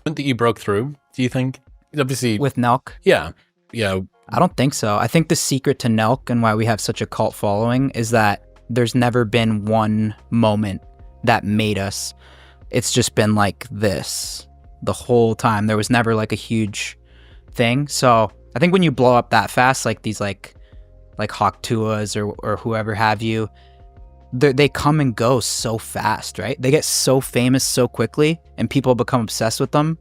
That you broke through, do you think? Obviously. With NELK? Yeah. I don't think so. I think the secret to NELK and why we have such a cult following is that there's never been one moment that made us. It's just been like this the whole time. There was never like a huge thing. So I think when you blow up that fast, like these like Hawk Tuas or whoever have you, they come and go so fast, right? They get so famous so quickly and people become obsessed with them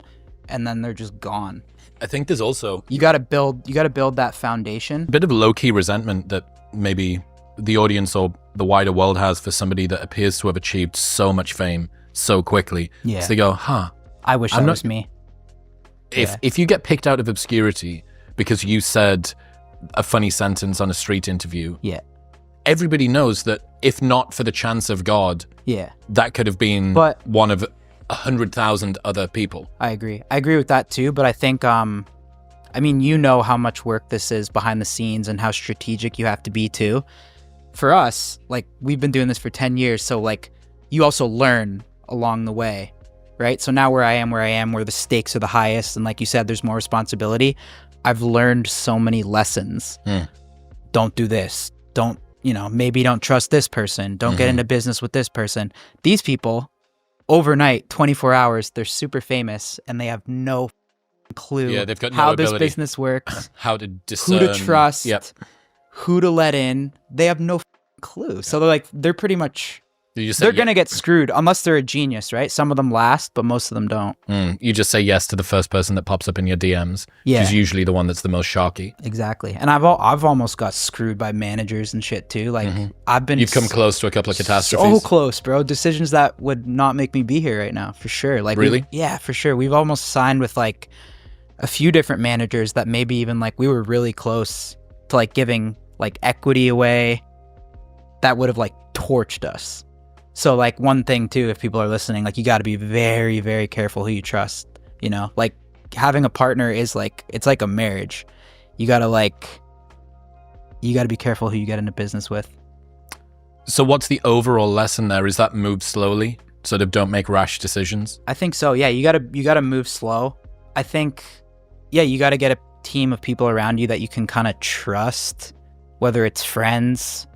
and then they're just gone. I think there's also... You gotta build that foundation. A bit of low-key resentment that maybe the audience or the wider world has for somebody that appears to have achieved so much fame so quickly. Yeah. So they go, huh. I wish that was me. If you get picked out of obscurity because you said a funny sentence on a street interview, yeah, everybody knows that if not for the chance of God, that could have been one of 100,000 other people. I agree with that too, but I think I mean, you know how much work this is behind the scenes and how strategic you have to be too. For us, like, we've been doing this for 10 years, so like you also learn along the way, right? So now where I am, where the stakes are the highest, and like you said, there's more responsibility, I've learned so many lessons. Don't do this. Don't, maybe don't trust this person. Don't get into business with this person. These people, overnight, 24 hours, they're super famous and they have no clue they've got no how ability. this business works, how to discern, who to trust, who to let in. They have no clue. So they're pretty much... They're going to get screwed unless they're a genius, right? Some of them last, but most of them don't. You just say yes to the first person that pops up in your DMs, which is usually the one that's the most sharky. Exactly. And I've almost got screwed by managers and shit too. Like You've come close to a couple of catastrophes. So close, bro. Decisions that would not make me be here right now, for sure. Like, really? Yeah, for sure. We've almost signed with like a few different managers that maybe even like we were really close to like giving like equity away that would have like torched us. So like one thing too, if people are listening, like you got to be very, very careful who you trust, like having a partner is like, it's like a marriage. You got to be careful who you get into business with. So what's the overall lesson there? Is that move slowly? Sort of don't make rash decisions? I think so. Yeah. You got to move slow. I think, you got to get a team of people around you that you can kind of trust, whether it's friends,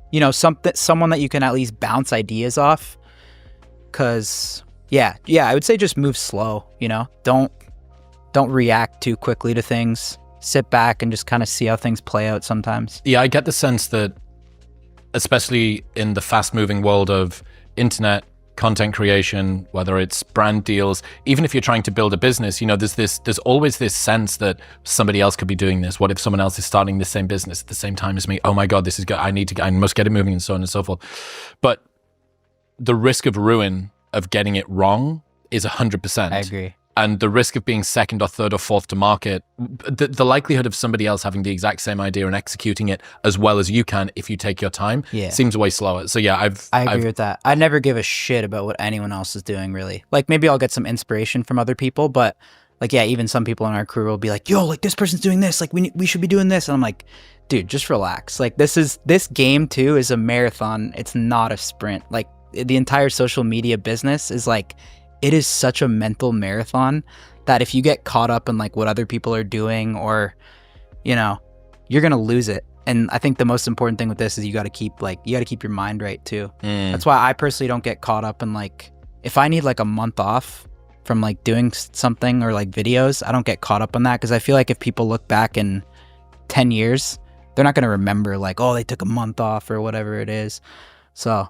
someone that you can at least bounce ideas off. Cause I would say just move slow, don't react too quickly to things. Sit back and just kind of see how things play out sometimes. Yeah, I get the sense that, especially in the fast moving world of internet content creation, whether it's brand deals, even if you're trying to build a business, there's always this sense that somebody else could be doing this. What if someone else is starting the same business at the same time as me? Oh my God, this is good. I must get it moving, and so on and so forth. But the risk of ruin of getting it wrong is 100%. I agree. And the risk of being second or third or fourth to market, the likelihood of somebody else having the exact same idea and executing it as well as you can if you take your time seems way slower. So I agree with that. I never give a shit about what anyone else is doing, really. Like maybe I'll get some inspiration from other people, but like, even some people in our crew will be like, yo, like this person's doing this, like we should be doing this. And I'm like, dude, just relax. Like this game too is a marathon. It's not a sprint. Like the entire social media business is like, it is such a mental marathon that if you get caught up in like what other people are doing or, you're going to lose it. And I think the most important thing with this is you got to keep your mind right too. That's why I personally don't get caught up in like, if I need like a month off from like doing something or like videos, I don't get caught up on that. Cause I feel like if people look back in 10 years, they're not going to remember like, oh, they took a month off or whatever it is. So